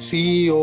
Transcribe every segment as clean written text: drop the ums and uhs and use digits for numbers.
CEO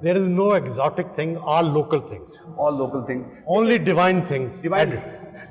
There is no exotic thing, all local things. All local things. Only divine things. Divine.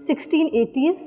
1680s,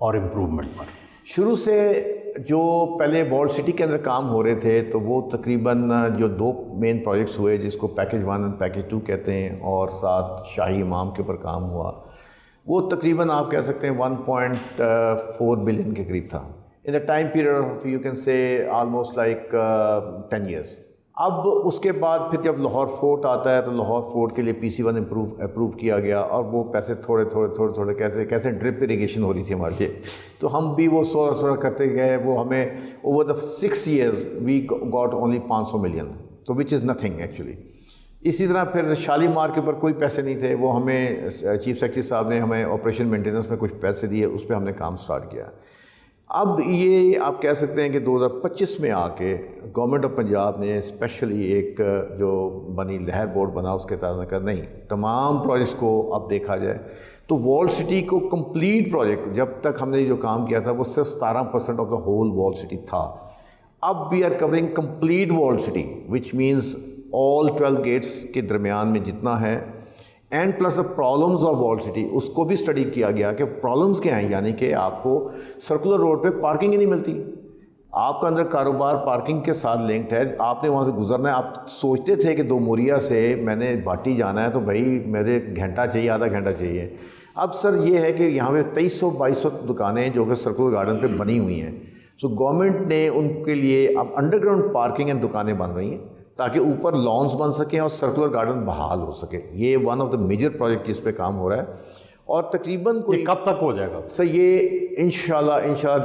اور improvement پر؟ شروع سے جو پہلے وارلڈ city کے اندر کام ہو رہے تھے تو وہ تقریباً جو 2 مین پروجیکٹس ہوئے جس کو پیکیج 1 اور پیکیج 2 کہتے ہیں، اور ساتھ شاہی امام کے اوپر کام ہوا، وہ تقریباً آپ کہہ سکتے ہیں 1.4 بلین کے قریب تھا in a time period you can say almost like 10 years. اب اس کے بعد پھر جب لاہور فورٹ آتا ہے تو لاہور فورٹ کے لیے PC1 اپروو کیا گیا، اور وہ پیسے تھوڑے کیسے ڈرپ اریگیشن ہو رہی تھی ہمارے، تو ہم بھی وہ تھوڑا کرتے گئے، وہ ہمیں over the 6 years we got only 500 million, تو وچ از نتھنگ ایکچولی۔ اسی طرح پھر شالیمار کے اوپر کوئی پیسے نہیں تھے، وہ ہمیں چیف سیکرٹری صاحب نے ہمیں آپریشن مینٹیننس میں کچھ پیسے دیے، اس پہ ہم نے کام سٹارٹ کیا۔ اب یہ آپ کہہ سکتے ہیں کہ 2025 میں آ کے گورنمنٹ آف پنجاب نے اسپیشلی ایک جو بنی لہر بورڈ بنا، اس کے تحت نہیں تمام پروجیکٹس کو اب دیکھا جائے تو وال سٹی کو کمپلیٹ پروجیکٹ، جب تک ہم نے جو کام کیا تھا وہ صرف 17% of the whole walled city تھا، اب we are covering complete walled city which means all 12 gates کے درمیان میں جتنا ہے، and plus the problems of walled city, اس کو بھی اسٹڈی کیا گیا کہ پرابلمز کیا ہیں، یعنی کہ آپ کو سرکولر روڈ پہ پارکنگ ہی نہیں ملتی، آپ کا اندر کاروبار پارکنگ کے ساتھ لنکڈ ہے، آپ نے وہاں سے گزرنا ہے، آپ سوچتے تھے کہ 2 موریا سے میں نے بھاٹی جانا ہے تو بھائی میرے گھنٹہ چاہیے، آدھا گھنٹہ چاہیے، اب سر یہ ہے کہ یہاں پہ 2300-2200 دکانیں جو کہ سرکولر گارڈن پہ بنی ہوئی ہیں، سو گورنمنٹ نے ان کے لیے اب انڈر گراؤنڈ پارکنگ اینڈ دکانیں بن رہی ہیں تاکہ اوپر لانس بن سکیں اور سرکولر گارڈن بحال ہو سکے۔ یہ one of the major project جس پہ کام ہو رہا ہے، اور تقریباً کوئی کب تک ہو جائے گا سر؟ یہ انشاءاللہ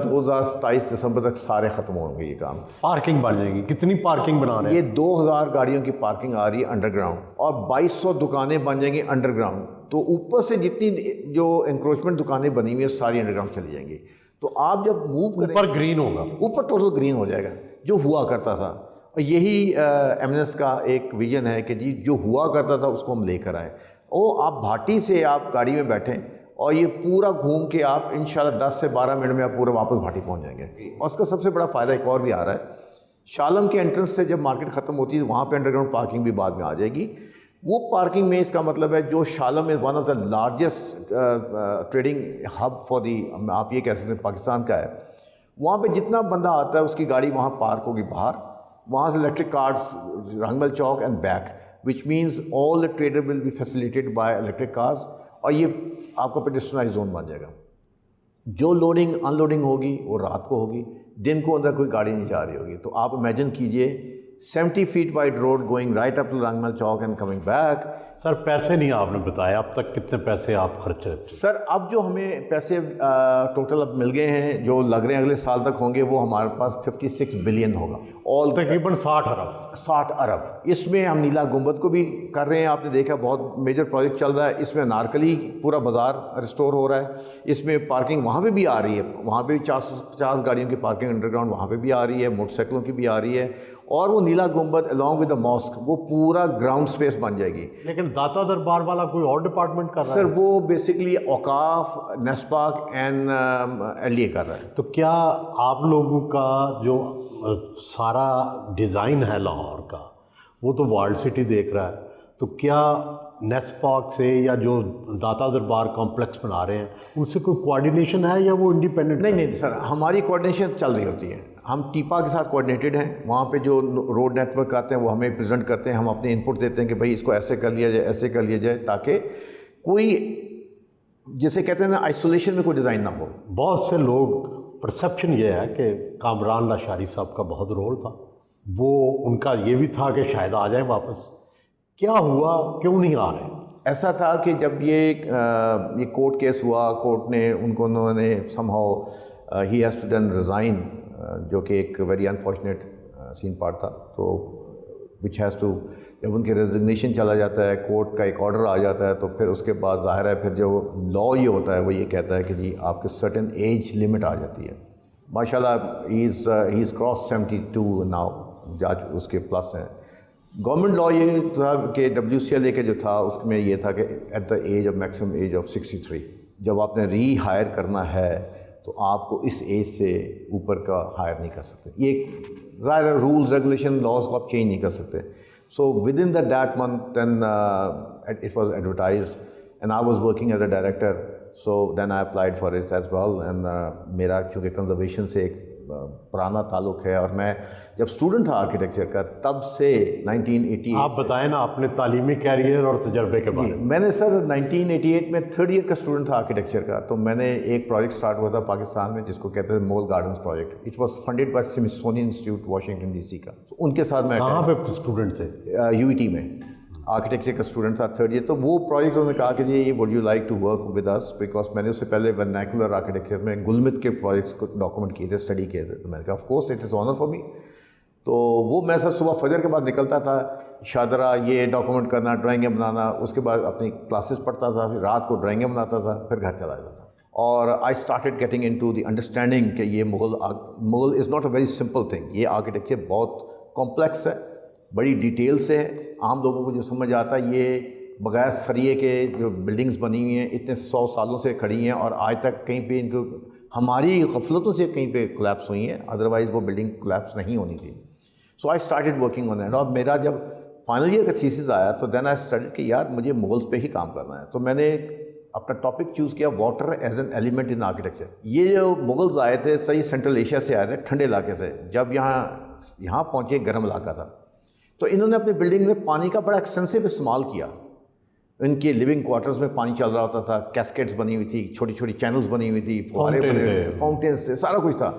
2027 دسمبر تک سارے ختم ہوں گے یہ کام۔ پارکنگ بن جائے گی؟ کتنی پارکنگ بنا رہے ہیں؟ یہ 2000 گاڑیوں کی پارکنگ آ رہی ہے انڈر گراؤنڈ، اور 2200 دکانیں بن جائیں گی انڈر گراؤنڈ، تو اوپر سے جتنی جو انکروچمنٹ دکانیں بنی ہوئی ہیں ساری انڈر گراؤنڈ چلی جائیں گی، تو آپ جب موو کریں اوپر گرین ہوگا، اوپر ٹوٹل گرین ہو جائے گا جو ہوا کرتا تھا، اور یہی ایمنس کا ایک ویژن ہے کہ جی جو ہوا کرتا تھا اس کو ہم لے کر آئیں، اور آپ بھاٹی سے آپ گاڑی میں بیٹھیں اور یہ پورا گھوم کے آپ انشاءاللہ 10 سے 12 منٹ میں آپ پورا واپس بھاٹی پہنچ جائیں گے۔ اور اس کا سب سے بڑا فائدہ ایک اور بھی آ رہا ہے، شالم کے انٹرنس سے جب مارکیٹ ختم ہوتی ہے وہاں پہ انڈر گراؤنڈ پارکنگ بھی بعد میں آ جائے گی، وہ پارکنگ میں اس کا مطلب ہے جو شالم is one of the largest trading hub for the, آپ یہ کہہ سکتے ہیں پاکستان کا ہے، وہاں پہ جتنا بندہ آتا ہے اس کی گاڑی وہاں پارک ہوگی باہر، وہاں سے electric cars Rangmahal Chowk and back, which means all the trader will be facilitated by electric cars, اور یہ آپ کا پیڈسٹرائز زون بن جائے گا۔ جو لوڈنگ ان لوڈنگ ہوگی وہ رات کو ہوگی، دن کو اندر کوئی گاڑی نہیں جا رہی ہوگی، تو آپ امیجن کیجئے 70 feet wide road going right up to Rangmal Chowk and coming back۔ سر پیسے نہیں آپ نے بتایا اب تک کتنے پیسے آپ خرچے؟ سر اب جو ہمیں پیسے ٹوٹل اب مل گئے ہیں جو لگ رہے ہیں اگلے سال تک ہوں گے، وہ ہمارے پاس 56 بلین ہوگا، آل تقریباً 60 ارب۔ اس میں ہم نیلا گنبد کو بھی کر رہے ہیں، آپ نے دیکھا بہت میجر پروجیکٹ چل رہا ہے، اس میں نارکلی پورا بازار ریسٹور ہو رہا ہے، اس میں پارکنگ وہاں پہ بھی آ رہی ہے، وہاں پہ بھی 50 گاڑیوں کی پارکنگ انڈر گراؤنڈ وہاں پہ بھی آ رہی ہے، موٹر سائیکلوں کی بھی آ رہی ہے، اور وہ نیلا گنبد along with the mosque وہ پورا گراؤنڈ سپیس بن جائے گی۔ لیکن داتا دربار والا کوئی اور ڈپارٹمنٹ کر رہا ہے؟ سر وہ بیسکلی اوقاف، نیسپاک اینڈ LDA کر رہا ہے۔ تو کیا آپ لوگوں کا جو سارا ڈیزائن ہے لاہور کا وہ تو ورلڈ سٹی دیکھ رہا ہے، تو کیا نیسپاک سے یا جو داتا دربار کمپلیکس بنا رہے ہیں ان سے کوئی کوآرڈینیشن ہے یا وہ انڈیپینڈنٹ؟ نہیں سر، ہماری کوآرڈینیشن چل رہی ہوتی ہے، ہم ٹیپا کے ساتھ کوآرڈینیٹڈ ہیں، وہاں پہ جو روڈ نیٹ ورک آتے ہیں وہ ہمیں پریزنٹ کرتے ہیں، ہم اپنے انپٹ دیتے ہیں کہ بھائی اس کو ایسے کر لیا جائے، ایسے کر لیا جائے، تاکہ کوئی جسے کہتے ہیں نا آئسولیشن میں کوئی ڈیزائن نہ ہو۔ بہت سے لوگ پرسیپشن یہ ہے کہ کامران لاشاری صاحب کا بہت رول تھا، وہ ان کا یہ بھی تھا کہ شاید آ جائیں واپس، کیا ہوا، کیوں نہیں آ رہے؟ ایسا تھا کہ جب یہ کورٹ کیس ہوا، کورٹ نے انہوں نے somehow he has to then resign, جو کہ ایک ویری انفارچونیٹ سین پارٹ تھا، تو وچ ہیز ٹو، جب ان کے ریزگنیشن چلا جاتا ہے، کورٹ کا ایک آرڈر آ جاتا ہے، تو پھر اس کے بعد ظاہر ہے پھر جو لا یہ ہوتا ہے وہ یہ کہتا ہے کہ جی آپ کے سرٹن ایج لمٹ آ جاتی ہے۔ ماشاءاللہ ہی از کراس 72 ناؤ، جاج اس کے پلس ہیں۔ گورنمنٹ لا یہ تھا کہ WCLA کے جو تھا اس میں یہ تھا کہ at the age of maximum age of 63 جب آپ نے ری ہائر کرنا ہے تو آپ کو اس ایج سے اوپر کا ہائر نہیں کر سکتے، یہ ظاہر رولز ریگولیشن لاز کو آپ چینج نہیں کر سکتے۔ So within that month then it was advertised and I was working as a director, so then I applied for it as well. And میرا چونکہ کنزرویشن سے ایک پرانا تعلق ہے اور میں جب اسٹوڈنٹ تھا آرکیٹیکچر کا تب سے 1988. آپ بتائیں نا اپنے تعلیمی کیریئر اور تجربے کے بارے میں. میں نے سر 1988 میں 3rd ایئر کا اسٹوڈنٹ تھا آرکیٹیکچر کا, تو میں نے ایک پروجیکٹ اسٹارٹ ہوا تھا پاکستان میں جس کو کہتے ہیں مول gardens project. It was funded by Smithsonian Institute Washington D C کا. تو ان کے ساتھ میں کہاں پہ اسٹوڈنٹ تھے؟ UET میں آرکیٹیکچر کا اسٹوڈنٹ تھا 3rd ایئر. تو وہ پروجیکٹ انہوں نے کہا کہ یہ would you like to work with us, because میں نے اس سے پہلے ورنیکولر آرکیٹیکچر میں گلمت کے پروجیکٹس کو ڈاکومنٹ کیے تھے, اسٹڈی کیے تھے. تو میں نے کہا of course it is honour for me. تو وہ میں سر صبح فجر کے بعد نکلتا تھا شاہدرہ یہ ڈاکومنٹ کرنا, ڈرائنگیں بنانا, اس کے بعد اپنی کلاسز پڑھتا تھا, پھر رات کو ڈرائنگیں بناتا تھا, پھر گھر چلا جاتا تھا. اور I started getting into the understanding کہ یہ Mughal is not a very simple thing. یہ آرکیٹیکچر بہت کمپلیکس ہے, بڑی ڈیٹیل سے ہے. عام لوگوں کو جو سمجھ آتا ہے یہ بغیر سریے کے جو بلڈنگز بنی ہوئی ہیں اتنے 100 سالوں سے کھڑی ہیں اور آج تک کہیں پہ ان کو ہماری غفلتوں سے کہیں پہ کولیپس ہوئی ہیں, ادروائز وہ بلڈنگ کولیپس نہیں ہونی تھی. So I started working on that. اور میرا جب فائنل ایئر کا تھیسس آیا تو دین آئی اسٹارٹیڈ کہ یار مجھے مغلز پہ ہی کام کرنا ہے. تو میں نے اپنا ٹاپک چوز کیا water as an element in architecture. یہ جو مغلز آئے تھے صحیح سینٹرل ایشیا سے آئے تھے, ٹھنڈے علاقے سے. جب یہاں پہنچے گرم علاقہ تھا, تو انہوں نے اپنی بلڈنگ میں پانی کا بڑا ایکسٹینسو استعمال کیا. ان کے لیونگ کوارٹرز میں پانی چل رہا ہوتا تھا, کیسکیٹس بنی ہوئی تھی, چھوٹی چھوٹی چینلز بنی ہوئی تھی, فوارے بنے ہوئے, فاؤنٹینس تھے, سارا کچھ تھا.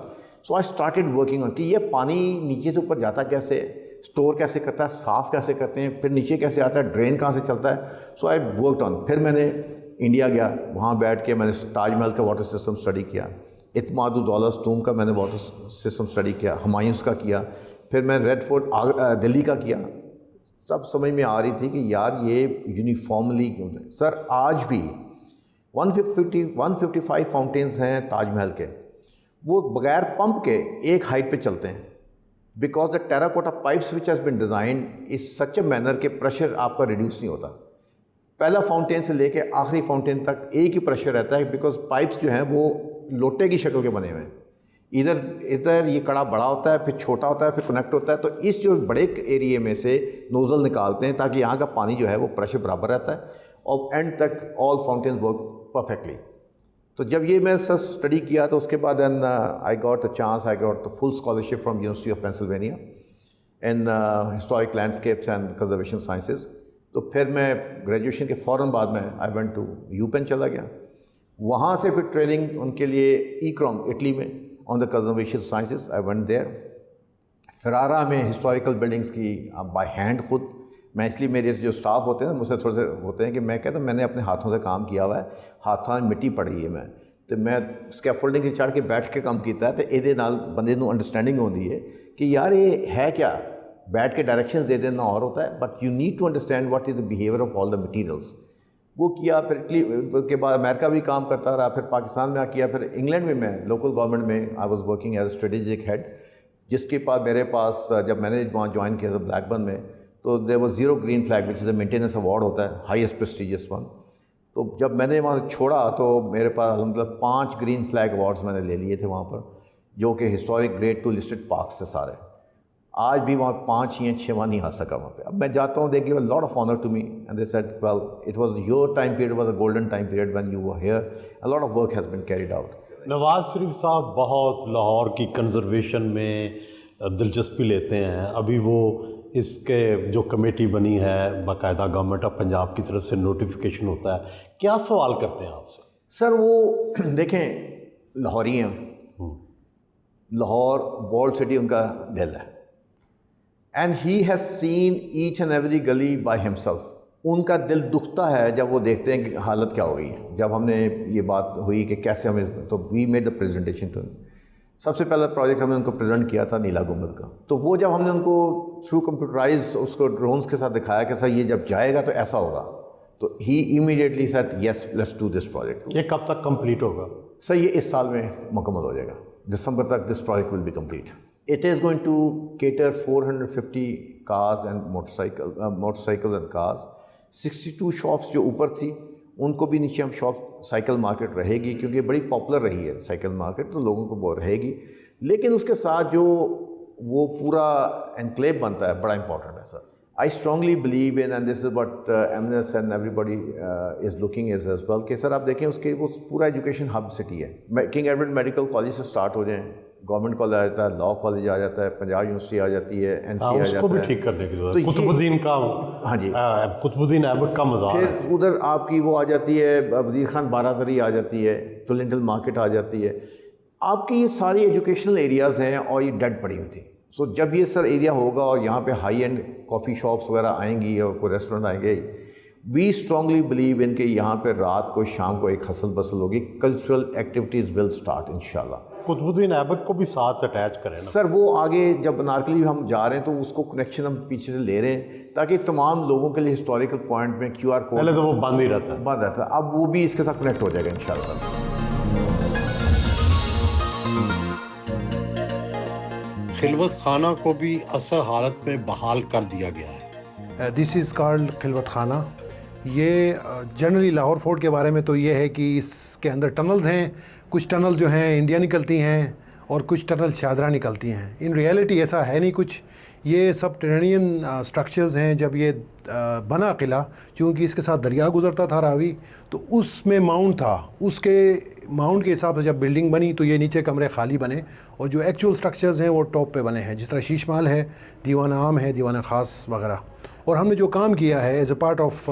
سو آئی اسٹارٹیڈ ورکنگ آن کہ یہ پانی نیچے سے اوپر جاتا کیسے, اسٹور کیسے کرتا ہے, صاف کیسے کرتے ہیں, پھر نیچے کیسے آتا ہے, ڈرین کہاں سے چلتا ہے. سو آئی ورکڈ آن. پھر میں نے انڈیا گیا, وہاں بیٹھ کے میں نے تاج محل کا واٹر سسٹم اسٹڈی کیا, اعتماد الدولہ ٹوم کا میں نے واٹر سسٹم اسٹڈی کیا, ہمایونس کا کیا, پھر میں ریڈ فورٹ دلی کا کیا. سب سمجھ میں آ رہی تھی کہ یار یہ یونیفارملی کیوں ہے. سر آج بھی 155 فاؤنٹینس ہیں تاج محل کے, وہ بغیر پمپ کے ایک ہائٹ پہ چلتے ہیں, because the terracotta pipes which has been designed is such a manner کہ پریشر آپ کا ریڈیوس نہیں ہوتا. پہلا فاؤنٹین سے لے کے آخری فاؤنٹین تک ایک ہی پریشر رہتا ہے, بیکاز پائپس جو ہیں وہ لوٹے کی شکل کے بنے ہوئے ہیں. ادھر یہ کڑا بڑا ہوتا ہے, پھر چھوٹا ہوتا ہے, پھر کنیکٹ ہوتا ہے. تو اس جو بڑے ایریے میں سے نوزل نکالتے ہیں تاکہ یہاں کا پانی جو ہے وہ پریشر برابر رہتا ہے, اور اینڈ تک آل فاؤنٹینز ورک پرفیکٹلی. تو جب یہ میں سر اسٹڈی کیا تو اس کے بعد then I got a chance, I got the full scholarship from University of Pennsylvania in historic landscapes and conservation sciences. تو پھر میں گریجویشن کے فوراً بعد میں آئی وینٹ ٹو UPenn چلا گیا. وہاں سے پھر ٹریننگ ان کے لیے ایکروم اٹلی میں on the conservation sciences I went there. Ferrara میں ہسٹوریکل بلڈنگس کی بائی ہینڈ خود میں, اس لیے میرے جو اسٹاف ہوتے ہیں نا مجھ سے تھوڑے سے ہوتے ہیں کہ میں کہتا ہوں میں نے اپنے ہاتھوں سے کام کیا ہوا ہے, ہاتھوں میں مٹی پڑی ہے. میں اسکیفولڈنگ کے چڑھ کے بیٹھ کے کام کیتا ہے. تو یہ بندے نو انڈرسٹینڈنگ ہوتی ہے کہ یار یہ ہے کیا, بیٹھ کے ڈائریکشنز دے دینا اور ہوتا ہے, but you need to understand what is the behaviour of all the materials. وہ کیا. پھر اٹلی کے بعد امریکہ بھی کام کرتا رہا, پھر پاکستان میں کیا, پھر انگلینڈ میں لوکل گورنمنٹ میں I was working as a strategic head, جس کے بعد میرے پاس جب میں نے وہاں جوائن کیا تھا بلیک بن میں, تو there was 0 green flag which is a maintenance award ہوتا ہے, ہائیسٹ پریسٹیجیس ون. تو جب میں نے وہاں چھوڑا تو میرے پاس الحمدللہ 5 گرین فلیگ ایوارڈز میں نے لے لیے تھے وہاں پر, جو کہ ہسٹورک گریڈ 2 لسٹڈ پارکس تھے سارے. آج بھی وہاں 5 یا 6 نہیں آ سکا وہاں پہ. اب میں جاتا ہوں, they gave a lot of honour to me and they said well it was your time period was a golden time period when you were here, a lot of work has been carried out. Nawaz Sharif صاحب بہت لاہور کی conservation میں دلچسپی لیتے ہیں. ابھی وہ اس کے جو کمیٹی بنی ہے باقاعدہ گورنمنٹ آف پنجاب کی طرف سے نوٹیفیکیشن ہوتا ہے, کیا سوال کرتے ہیں آپ سے؟ سر وہ دیکھیں لاہوری ہیں, لاہور وارلڈ سٹی ان کا دل ہے, and he has seen each and every gali by himself. ان کا دل دکھتا ہے جب وہ دیکھتے ہیں کہ حالت کیا ہو گئی ہے. جب ہم نے یہ بات ہوئی کہ کیسے ہمیں, تو we made the presentation to. سب سے پہلا پروجیکٹ ہم نے ان کو پریزنٹ کیا تھا نیلا گنبد کا. تو وہ جب ہم نے ان کو تھرو کمپیوٹرائز اس کو ڈرونز کے ساتھ دکھایا کہ سر یہ جب جائے گا تو ایسا ہوگا, تو he immediately said yes let's do this project. یہ کب تک کمپلیٹ ہوگا؟ سر یہ اس سال میں مکمل ہو جائے گا, دسمبر تک this project will be complete. It is going to cater 450 cars and motorcycles and cars. 62 shops جو اوپر تھی ان کو بھی نیچے ہم شاپ سائیکل مارکیٹ رہے گی, کیونکہ بڑی پاپولر رہی ہے سائیکل مارکیٹ, تو لوگوں کو وہ رہے گی. لیکن اس کے ساتھ جو وہ پورا انکلیو بنتا ہے بڑا امپورٹنٹ ہے سر. I strongly believe in, and this is what Eminence and everybody is looking at as well, کہ سر آپ دیکھیں اس کے وہ پورا ایجوکیشن ہب سٹی ہے. کنگ ایڈورڈ میڈیکل کالج سے سٹارٹ ہو جائیں, گورنمنٹ کالج آ جاتا ہے, لاء کالج آ جاتا ہے, پنجاب یونیورسٹی آ جاتی ہے, این سی آ جاتا ہے, اس کو بھی ٹھیک کرنے کی ضرورت ہے. قطب الدین کا, ہاں جی, قطب الدین ایبک کا مزار ہے. پھر ادھر آپ کی وہ آ جاتی ہے, وزیر خان بارادری آ جاتی ہے, ٹولنٹل مارکیٹ آ جاتی ہے. آپ کی یہ ساری ایجوکیشنل ایریاز ہیں اور یہ ڈیڈ پڑی ہوئی تھی. سو جب یہ سر ایریا ہوگا اور یہاں پہ ہائی اینڈ کافی شاپس وغیرہ آئیں گی اور کوئی ریسٹورینٹ آئیں گے, وی اسٹرانگلی بلیو ان کہ یہاں پہ رات کو شام کو ایک ہسل بسل ہوگی. کلچرل ایکٹیویٹیز ول اسٹارٹ انشاءاللہ. قطب الدین ایبک کو بھی ساتھ اٹیچ کریں نا سر, وہ آگے جب انارکلی ہم جا رہے ہیں تو اس کو کنیکشن ہم پیچھے سے لے رہے ہیں تاکہ تمام لوگوں کے لیے ہسٹوریکل پوائنٹ میں کیو آر کوڈ, پہلے تو وہ بند ہی رہتا ہے, بند رہتا ہے, اب وہ بھی اس کے ساتھ کنیکٹ ہو جائے گا انشاءاللہ. خلوت خانہ کو بھی اثر حالت میں بحال کر دیا گیا ہے. دس از کالڈ خلوت خانہ. یہ جنرلی لاہور فورٹ کے بارے میں تو یہ ہے کہ اس کے اندر ٹنلز ہیں. کچھ ٹنل جو ہیں انڈیا نکلتی ہیں اور کچھ ٹنل شاہدرہ نکلتی ہیں. ان ریئلٹی ایسا ہے نہیں کچھ. یہ سب ٹرینین اسٹرکچرز ہیں. جب یہ بنا قلعہ, چونکہ اس کے ساتھ دریا گزرتا تھا راوی, تو اس میں ماؤنٹ تھا. اس کے ماؤنٹ کے حساب سے جب بلڈنگ بنی تو یہ نیچے کمرے خالی بنے, اور جو ایکچول اسٹرکچرز ہیں وہ ٹاپ پہ بنے ہیں, جس طرح شیش محل ہے, دیوان عام ہے, دیوان خاص وغیرہ. اور ہم نے جو کام کیا ہے as a part of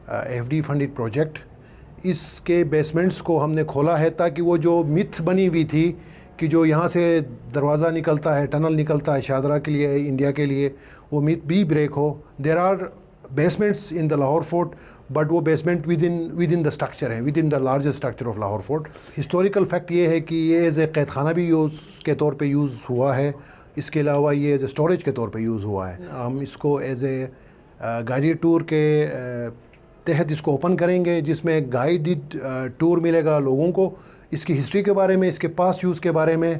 F D funded project, اس کے بیسمنٹس کو ہم نے کھولا ہے تاکہ وہ جو متھ بنی ہوئی تھی کہ جو یہاں سے دروازہ نکلتا ہے, ٹنل نکلتا ہے شاہدرہ کے لیے, انڈیا کے لیے, وہ متھ بھی بریک ہو. There are basements in the Lahore fort, but وہ basement within the structure ہے, within the largest structure of Lahore fort. Historical fact یہ ہے کہ یہ ایز اے قید خانہ بھی یوز کے طور پہ یوز ہوا ہے. اس کے علاوہ یہ ایز اے اسٹوریج کے طور پہ یوز ہوا ہے. ہم اس کو ایز اے گائیڈڈ ٹور کے تحت اس کو اوپن کریں گے, جس میں گائیڈڈ ٹور ملے گا لوگوں کو. اس کی ہسٹری کے بارے میں, اس کے پاس یوز کے بارے میں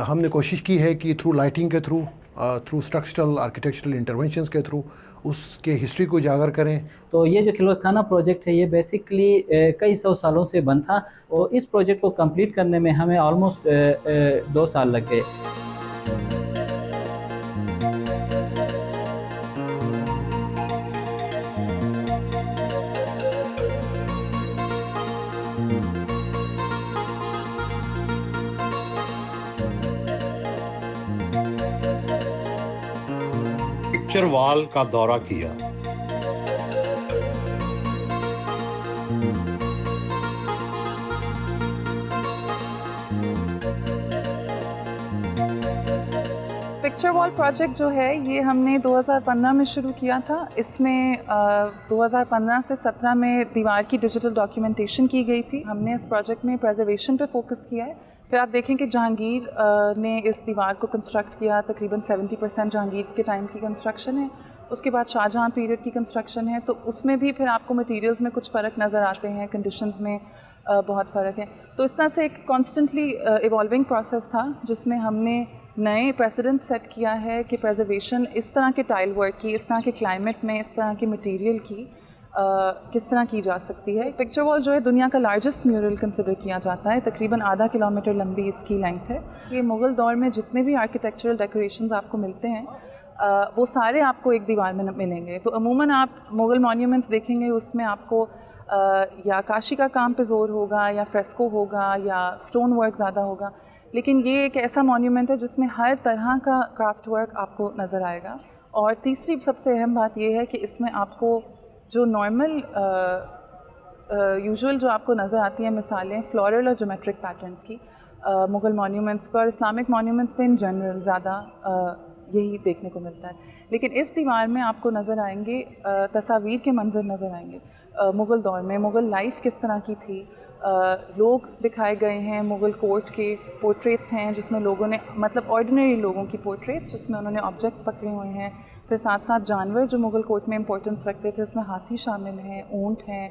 ہم نے کوشش کی ہے کہ تھرو لائٹنگ کے تھرو اسٹرکچرل آرکیٹیکچرل انٹرونشنز کے تھرو اس کے ہسٹری کو اجاگر کریں. تو یہ جو خلوت خانہ پروجیکٹ ہے یہ بیسکلی کئی سو سالوں سے بند تھا, اور اس پروجیکٹ کو کمپلیٹ کرنے میں ہمیں آلموسٹ 2 سال لگ گئے. پکچر وال کا دورہ کیا. پکچر وال پروجیکٹ جو ہے یہ ہم نے 2015 میں شروع کیا تھا. اس میں 2015 سے 17 میں دیوار کی ڈیجیٹل ڈاکیومنٹیشن کی گئی تھی. ہم نے اس پروجیکٹ میں پریزرویشن پہ فوکس کیا ہے. پھر آپ دیکھیں کہ جہانگیر نے اس دیوار کو کنسٹرکٹ کیا, تقریباً 70% جہانگیر کے ٹائم کی کنسٹرکشن ہے. اس کے بعد شاہ جہاں پیریڈ کی کنسٹرکشن ہے, تو اس میں بھی پھر آپ کو مٹیریلز میں کچھ فرق نظر آتے ہیں, کنڈیشنز میں بہت فرق ہے. تو اس طرح سے ایک کانسٹنٹلی ایوالونگ پروسیس تھا جس میں ہم نے نئے پریسیڈنٹ سیٹ کیا ہے کہ پریزرویشن اس طرح کے ٹائل ورک کی, اس طرح کے کلائمیٹ میں, اس طرح کے مٹیریل کی کس طرح کی جا سکتی ہے. پکچر وال جو ہے دنیا کا لارجسٹ میورل کنسیڈر کیا جاتا ہے, تقریباً آدھا کلومیٹر لمبی اس کی لینتھ ہے. یہ مغل دور میں جتنے بھی آرکیٹیکچرل ڈیکوریشنز آپ کو ملتے ہیں وہ سارے آپ کو ایک دیوار میں ملیں گے. تو عموماً آپ مغل مونیومنٹس دیکھیں گے, اس میں آپ کو یا کاشی کا کام پہ زور ہوگا, یا فریسکو ہوگا, یا اسٹون ورک زیادہ ہوگا. لیکن یہ ایک ایسا مونیومنٹ ہے جس میں ہر طرح کا کرافٹ ورک آپ کو نظر آئے گا. اور تیسری سب سے اہم بات یہ ہے کہ اس میں آپ کو جو نارمل یوزول جو آپ کو نظر آتی ہیں مثالیں فلورل اور جیومیٹرک پیٹرنس کی مغل مونیومنٹس پر, اسلامک مونیومنٹس پہ ان جنرل زیادہ یہی دیکھنے کو ملتا ہے. لیکن اس دیوار میں آپ کو نظر آئیں گے تصاویر کے منظر نظر آئیں گے. مغل دور میں مغل لائف کس طرح کی تھی, لوگ دکھائے گئے ہیں, مغل کورٹ کے پورٹریٹس ہیں جس میں لوگوں نے مطلب آرڈینری لوگوں کی پورٹریٹس جس میں انہوں نے آبجیکٹس پکڑے ہوئے ہیں. پھر ساتھ ساتھ جانور جو مغل کورٹ میں امپورٹنس رکھتے تھے, اس میں ہاتھی شامل ہیں, اونٹ ہیں,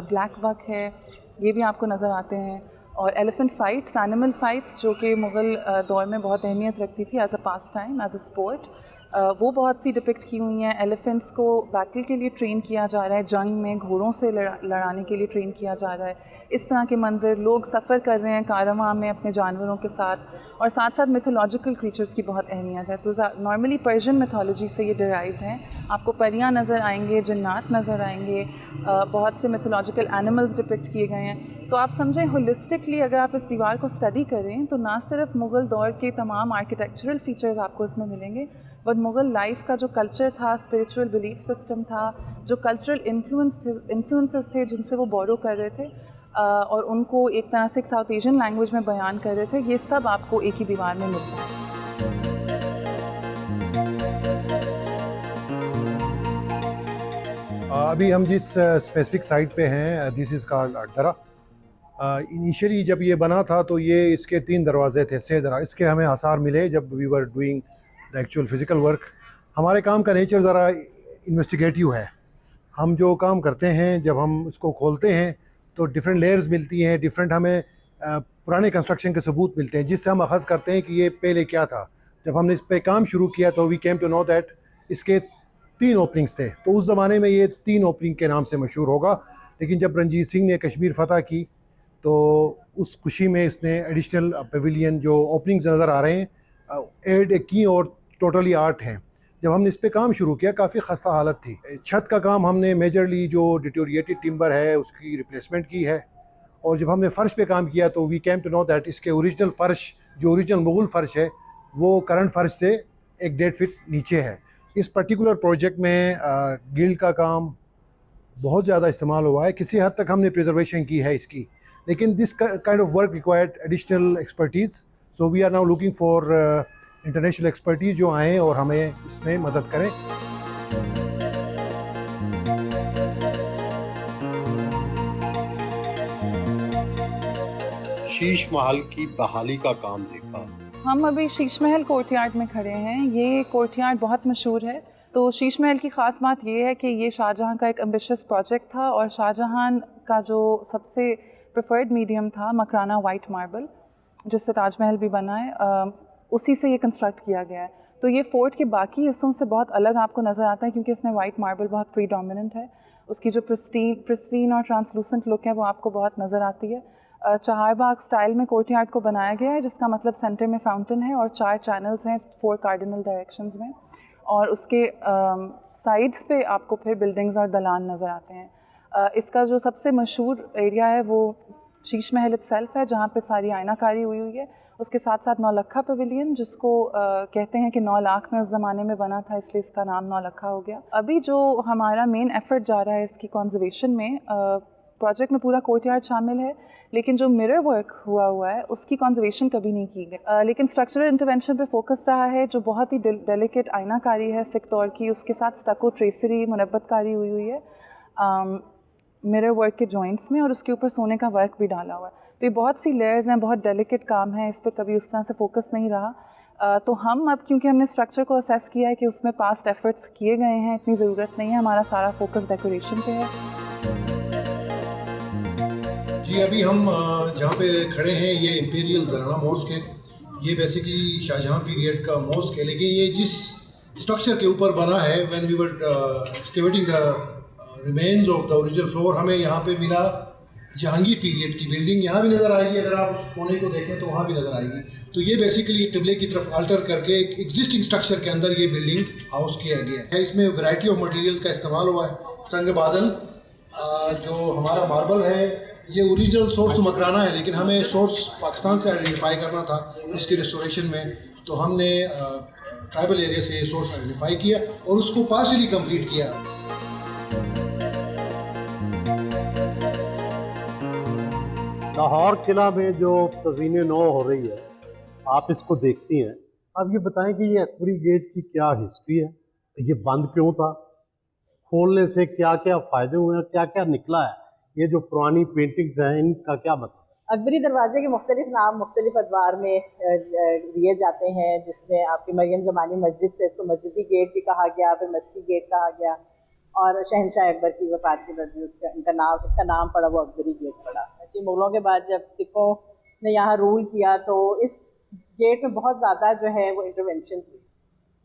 بلیک بک ہے, یہ بھی آپ کو نظر آتے ہیں. اور ایلیفنٹ فائٹس, اینیمل فائٹس جو کہ مغل دور میں بہت اہمیت رکھتی تھی as a pass time, as a sport. وہ بہت سی ڈپکٹ کی ہوئی ہیں. ایلیفنٹس کو بیٹل کے لیے ٹرین کیا جا رہا ہے, جنگ میں گھوڑوں سے لڑانے کے لیے ٹرین کیا جا رہا ہے. اس طرح کے منظر, لوگ سفر کر رہے ہیں کارواں میں اپنے جانوروں کے ساتھ, اور ساتھ ساتھ میتھولوجیکل کریچرز کی بہت اہمیت ہے. تو نارملی پرشین میتھولوجی سے یہ ڈرائیوڈ ہیں. آپ کو پریاں نظر آئیں گے, جنات نظر آئیں گے, بہت سے میتھولوجیکل اینیملز ڈپکٹ کیے گئے ہیں. تو آپ سمجھیں ہولسٹکلی اگر آپ اس دیوار کو اسٹڈی کریں تو نہ صرف مغل دور کے تمام آرکیٹیکچرل فیچرز آپ کو اس میں ملیں گے, بٹ مغل لائف کا جو کلچر تھا, اسپریچول بلیف سسٹم تھا, جو کلچرل انفلوئنسز تھے جن سے وہ بورو کر رہے تھے اور ان کو ایک طرح سے ایک ساؤتھ ایشین لینگویج میں بیان کر رہے تھے, یہ سب آپ کو ایک ہی دیوار میں ملتا ہے. ابھی ہم جس اسپیسیفک سائٹ پہ ہیں, دس از کالڈ اڈرا. انیشلی جب یہ بنا تھا تو یہ اس کے 3 دروازے تھے, 6 دروازے. اس کے ہمیں آثار ملے جب we were doing the actual physical work. ہمارے کام کا نیچر ذرا انویسٹیگیٹیو ہے. ہم جو کام کرتے ہیں جب ہم اس کو کھولتے ہیں تو ڈفرینٹ لیئرز ملتی ہیں, ڈفرینٹ ہمیں پرانے کنسٹرکشن کے ثبوت ملتے ہیں جس سے ہم اخذ کرتے ہیں کہ یہ پہلے کیا تھا. جب ہم نے اس پہ کام شروع کیا تو we came to know that اس کے 3 اوپننگز تھے. تو اس زمانے میں یہ 3 اوپننگ کے نام سے مشہور ہوگا, لیکن جب رنجیت سنگھ نے کشمیر فتح کی تو اس خوشی میں اس نے ایڈیشنل پیویلین جو اوپننگز نظر آ رہے ہیں ایڈ کی, اور ٹوٹلی 8 ہیں. جب ہم نے اس پہ کام شروع کیا کافی خستہ حالت تھی. چھت کا کام ہم نے میجرلی جو ڈیٹیوریٹڈ ٹمبر ہے اس کی ریپلیسمنٹ کی ہے, اور جب ہم نے فرش پہ کام کیا تو we came to know that اس کے اوریجنل فرش جو اوریجنل مغل فرش ہے وہ کرنٹ فرش سے 1.5 فٹ نیچے ہے. اس پرٹیکولر پروجیکٹ میں گلڈ کا کام بہت زیادہ استعمال ہوا ہے. کسی حد تک ہم نے پریزرویشن کی ہے اس کی, لیکن this kind of work required additional expertise. So we are now looking for international expertise جو آئیں اور ہمیں اس میں مدد کریں. شیش محل کی بحالی کا کام دیکھا. ہم ابھی شیش محل کورٹ یارڈ میں کھڑے ہیں. یہ کورٹ یارڈ بہت مشہور ہے. تو شیش محل کی خاص بات یہ ہے کہ یہ شاہ جہاں کا ایک ایمبیشیس پروجیکٹ تھا, اور شاہ جہاں کا جو سب سے پریفرڈ میڈیم تھا مکرانہ وائٹ ماربل, جس سے تاج محل بھی بنا ہے, اسی سے یہ کنسٹرکٹ کیا گیا ہے. تو یہ فورٹ کے باقی حصوں سے بہت الگ آپ کو نظر آتا ہے کیونکہ اس میں وائٹ ماربل بہت پری ڈومیننٹ ہے. اس کی جو پرسٹین اور ٹرانسلوسنٹ لک ہے وہ آپ کو بہت نظر آتی ہے. چہار باغ سٹائل میں کورٹ یارڈ کو بنایا گیا ہے, جس کا مطلب سینٹر میں فاؤنٹن ہے اور 4 چینلز ہیں 4 کارڈینل ڈائریکشنز میں, اور اس کے سائڈس پہ آپ کو پھر بلڈنگز اور دلان نظر آتے ہیں. اس کا جو سب سے مشہور ایریا ہے وہ شیش محل اٹ سیلف ہے, جہاں پہ ساری آئینہ کاری ہوئی ہے. اس کے ساتھ ساتھ 9 لکھا پیویلین, جس کو کہتے ہیں کہ 9 لاکھ میں اس زمانے میں بنا تھا, اس لیے اس کا نام 9 لکھا ہو گیا. ابھی جو ہمارا مین ایفرٹ جا رہا ہے اس کی کنزرویشن میں, پروجیکٹ میں پورا کورٹ یارڈ شامل ہے, لیکن جو مرر ورک ہوا ہے اس کی کنزرویشن کبھی نہیں کی گئی. لیکن اسٹرکچرل انٹرونشن پہ فوکس رہا ہے, جو بہت ہی ڈیلیکیٹ آئینہ کاری ہے سکھ طور کی, اس کے ساتھ اسٹکو ٹریسری منبت کاری ہوئی ہے مرر ورک کے جوائنٹس میں, اور اس کے اوپر سونے کا ورک بھی ڈالا ہوا ہے. تو یہ بہت سی لیئرز ہیں, بہت ڈیلیکیٹ کام ہے, اس پہ کبھی اس طرح سے فوکس نہیں رہا. تو ہم اب کیونکہ ہم نے اسٹرکچر کو اسیس کیا ہے کہ اس میں پاسٹ ایفرٹس کیے گئے ہیں, اتنی ضرورت نہیں ہے, ہمارا سارا فوکس ڈیکوریشن پہ ہے. جی ابھی ہم جہاں پہ کھڑے ہیں یہ امپیریل زنانہ موسک ہے. یہ بیسیکلی شاہ جہاں پیریڈ کا موسک ہے, لیکن یہ جس اسٹرکچر کے اوپر بنا ہے, when we were excavating the remains of the original floor, ہمیں یہاں پہ ملا جہانگیر پیریڈ کی بلڈنگ. یہاں بھی نظر آئے گی, اگر آپ اس کونے کو دیکھیں تو وہاں بھی نظر آئے گی. تو یہ بیسیکلی قبلے کی طرف آلٹر کر کے ایک ایگزسٹنگ اسٹرکچر کے اندر یہ بلڈنگ ہاؤس کیا گیا ہے. اس میں ورائٹی آف مٹیریل کا استعمال ہوا ہے. سنگ بادل جو ہمارا ماربل ہے یہ اوریجنل سورس تو مکرانہ ہے, لیکن ہمیں سورس پاکستان سے آئیڈینٹیفائی کرنا تھا اس کے ریسٹوریشن میں, تو ہم نے ٹرائبل ایریا سے یہ سورس آئیڈینٹیفائی کیا اور اس کو پارشلی کمپلیٹ کیا. لاہور قلعہ میں جو تزئین نو ہو رہی ہے, آپ اس کو دیکھتی ہیں, آپ یہ بتائیں کہ یہ اکبری گیٹ کی کیا ہسٹری ہے, یہ بند کیوں تھا, کھولنے سے کیا کیا فائدے ہوئے ہیں, کیا کیا نکلا ہے, یہ جو پرانی پینٹنگز ہیں ان کا کیا مطلب؟ اکبری دروازے کے مختلف نام مختلف ادوار میں لیے جاتے ہیں, جس میں آپ کی مریم زمانی مسجد سے اس کو مسجدی گیٹ بھی کہا گیا, پھر مسجدی گیٹ کہا گیا, اور شہنشاہ اکبر کی وفات کے بعد اس کا نام پڑا وہ اکبری گیٹ پڑا. ایسے مغلوں کے بعد جب سکھوں نے یہاں رول کیا تو اس گیٹ میں بہت زیادہ جو ہے وہ انٹروینشن ہوئی,